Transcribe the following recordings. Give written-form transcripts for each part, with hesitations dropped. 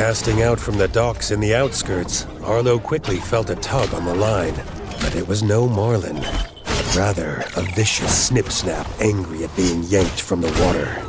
Casting out from the docks in the outskirts, Arlo quickly felt a tug on the line, but it was no marlin, but rather a vicious Snip Snap angry at being yanked from the water.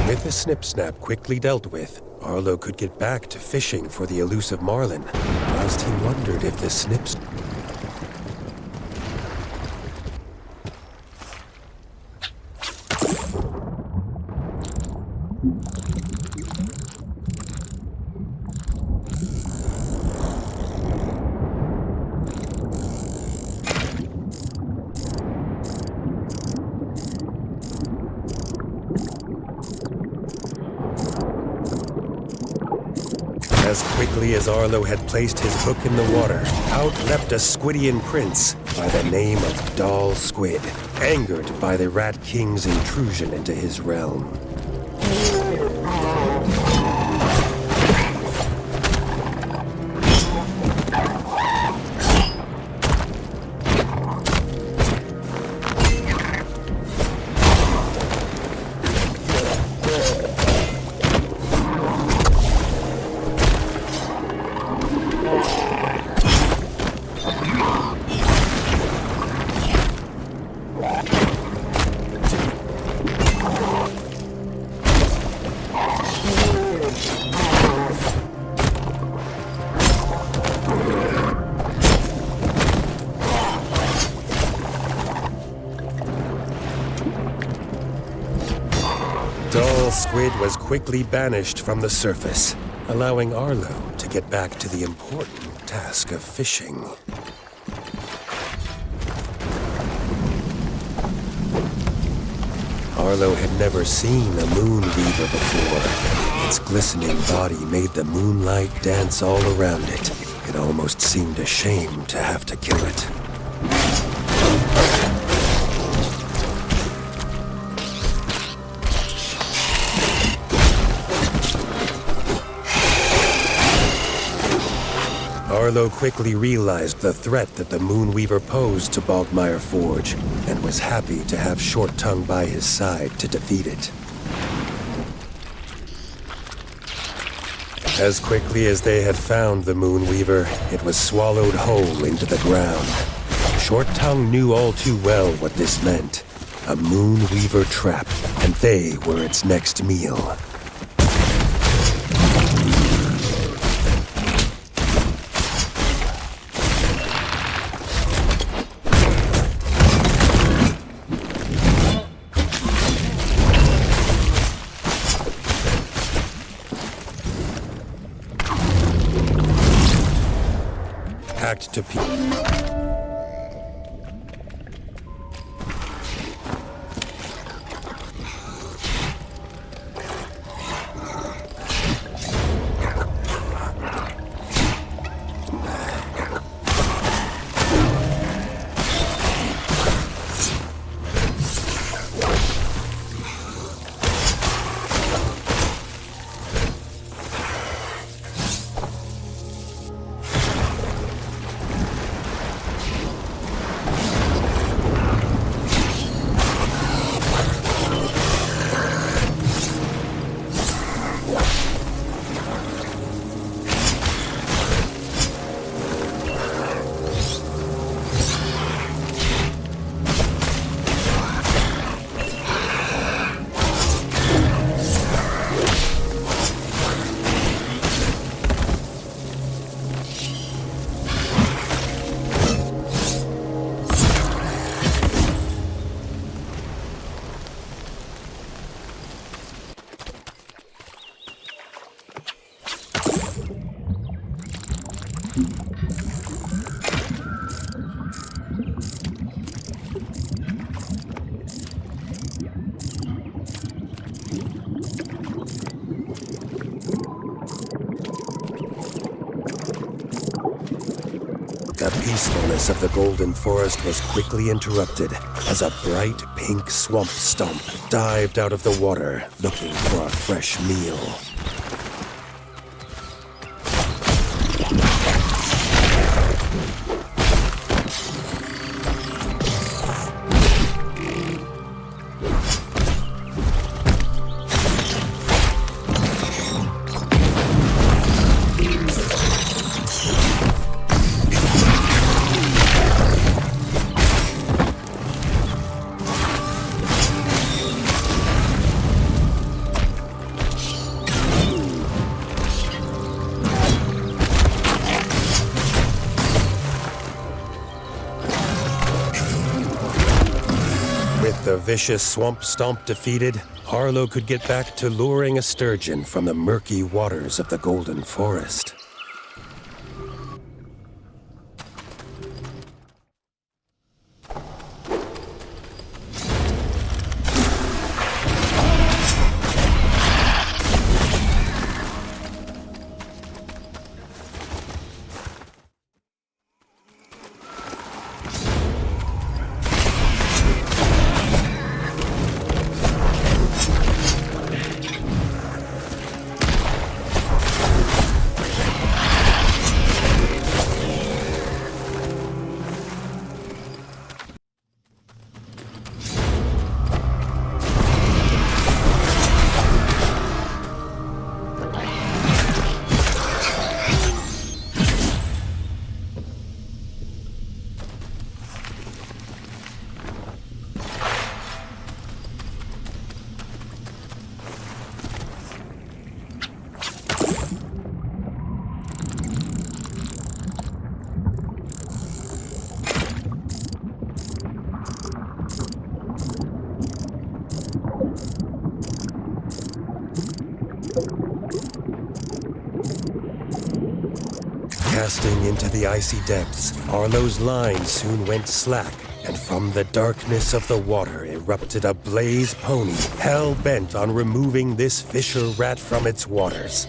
With the Snip Snap quickly dealt with, Arlo could get back to fishing for the elusive marlin, whilst he wondered if the Snips... As quickly as Arlo had placed his hook in the water, out leapt a Squidian prince by the name of Dhalsquid, angered by the Rat King's intrusion into his realm. Dhalsquid was quickly banished from the surface, allowing Arlo to get back to the important task of fishing. Arlo had never seen a moon weaver before. Its glistening body made the moonlight dance all around it. It almost seemed a shame to have to kill it. Arlo quickly realized the threat that the Moonweaver posed to Bogmire Forge, and was happy to have Short Tongue by his side to defeat it. As quickly as they had found the Moonweaver, it was swallowed whole into the ground. Short Tongue knew all too well what this meant. A Moonweaver trap, and they were its next meal. Hacked to pieces. darkness of the Golden Forest was quickly interrupted as a bright pink Swampstomp dived out of the water looking for a fresh meal. The vicious Swampstomp defeated, Arlo could get back to luring a sturgeon from the murky waters of the Golden Forest. Casting into the icy depths, Arlo's line soon went slack, and from the darkness of the water erupted a blaze pony, hell-bent on removing this fisher rat from its waters.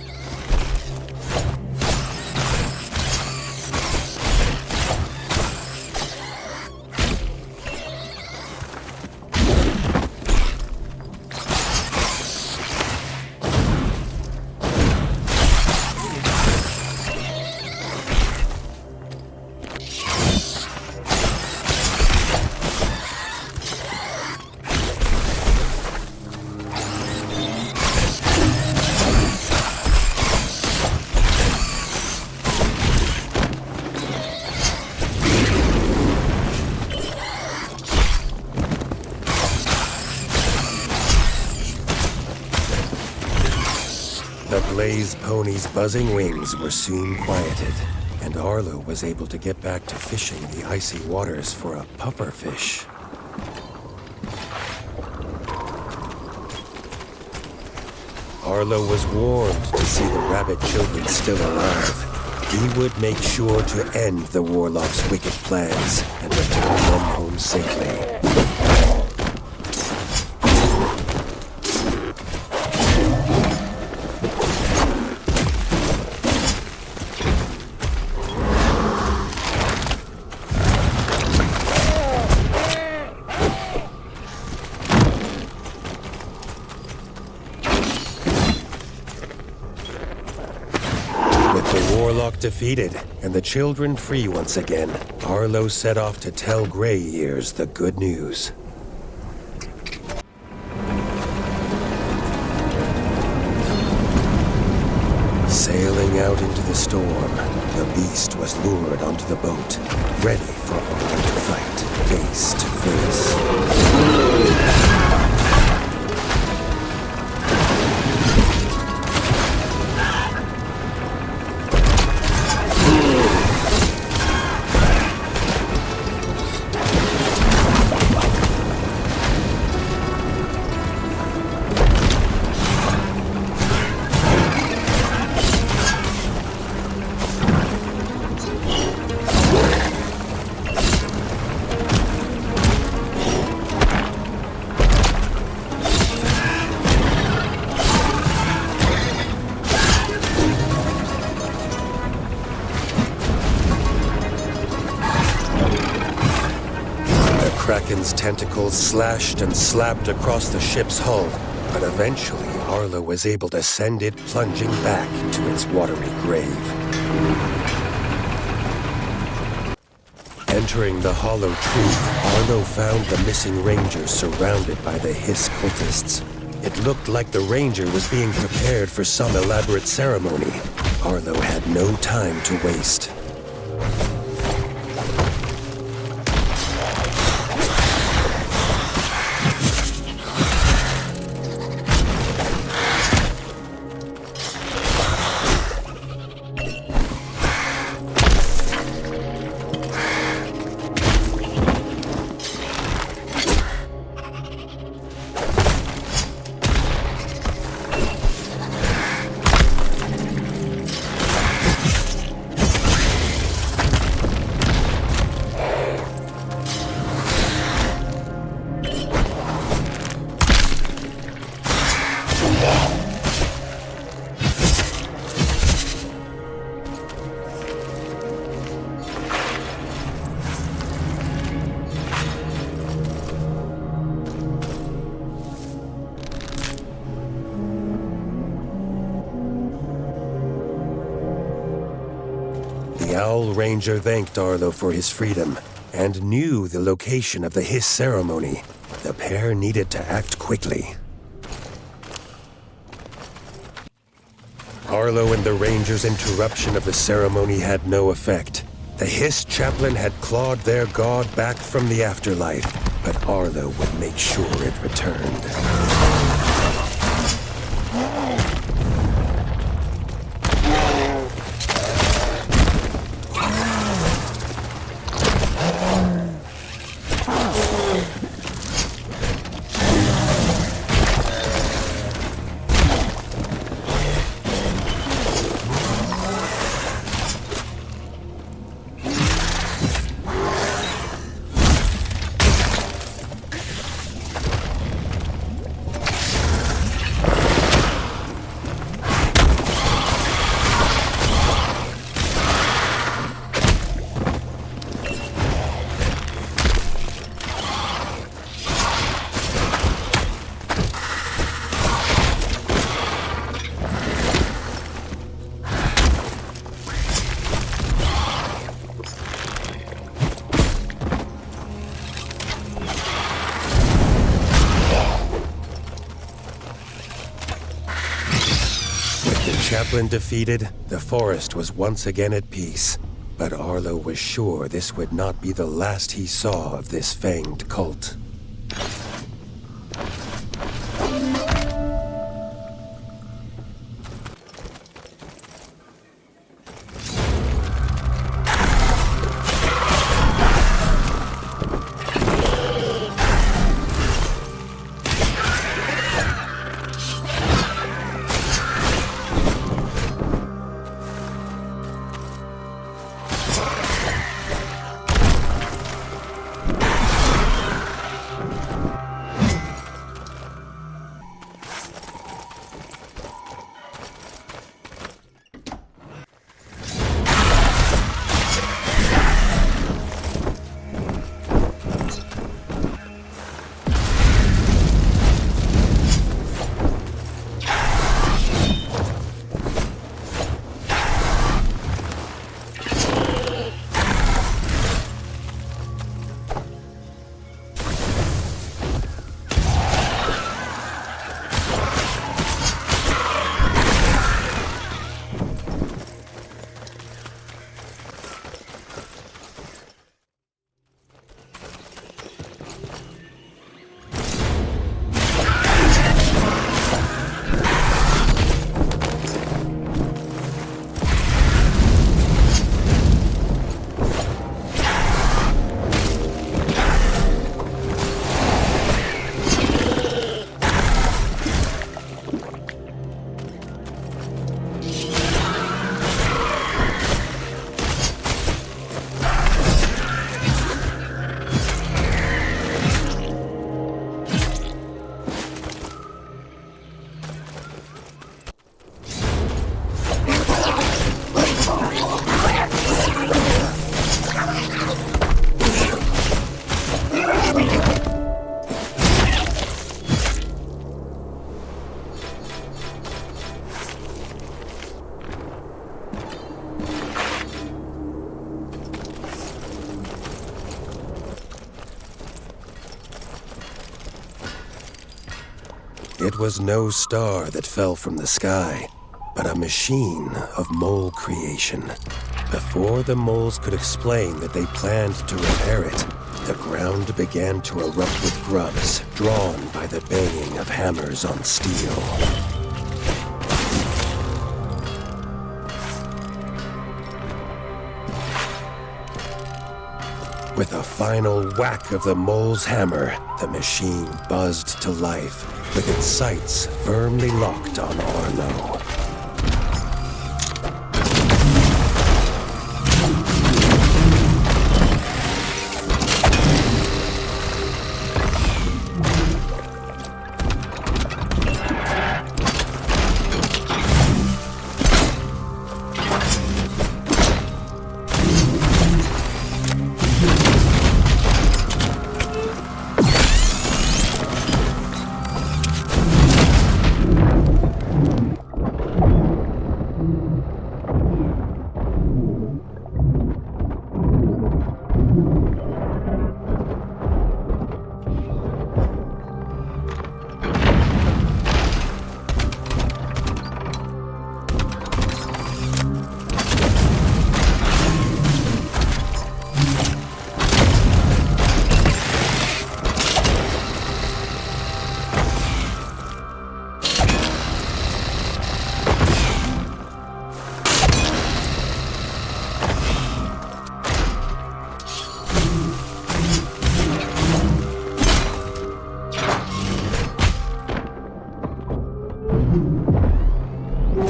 The blaze pony's buzzing wings were soon quieted, and Arlo was able to get back to fishing the icy waters for a pufferfish. Arlo was warned to see the rabbit children still alive. He would make sure to end the warlock's wicked plans and return them home safely. Defeated, and the children free once again, Arlo set off to tell Grey Ears the good news. Sailing out into the storm, the beast was lured onto the boat, ready for Arlo to fight face to face. dragon's tentacles slashed and slapped across the ship's hull, but eventually Arlo was able to send it plunging back to its watery grave. Entering the hollow tree, Arlo found the missing ranger surrounded by the Hiss cultists. It looked like the ranger was being prepared for some elaborate ceremony. Arlo had no time to waste. The Owl Ranger thanked Arlo for his freedom and knew the location of the Hiss ceremony. The pair needed to act quickly. Arlo and the Ranger's interruption of the ceremony had no effect. The Hiss Chaplain had clawed their god back from the afterlife, but Arlo would make sure it returned. Chaplain defeated, the forest was once again at peace. But Arlo was sure this would not be the last he saw of this fanged cult. It was no star that fell from the sky, but a machine of mole creation. Before the moles could explain that they planned to repair it, the ground began to erupt with grubs, drawn by the banging of hammers on steel. With a final whack of the mole's hammer, the machine buzzed to life, with its sights firmly locked on Arlo.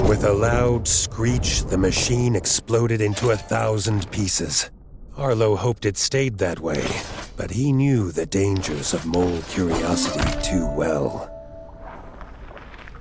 With a loud screech, the machine exploded into 1,000 pieces. Arlo hoped it stayed that way, but he knew the dangers of mole curiosity too well.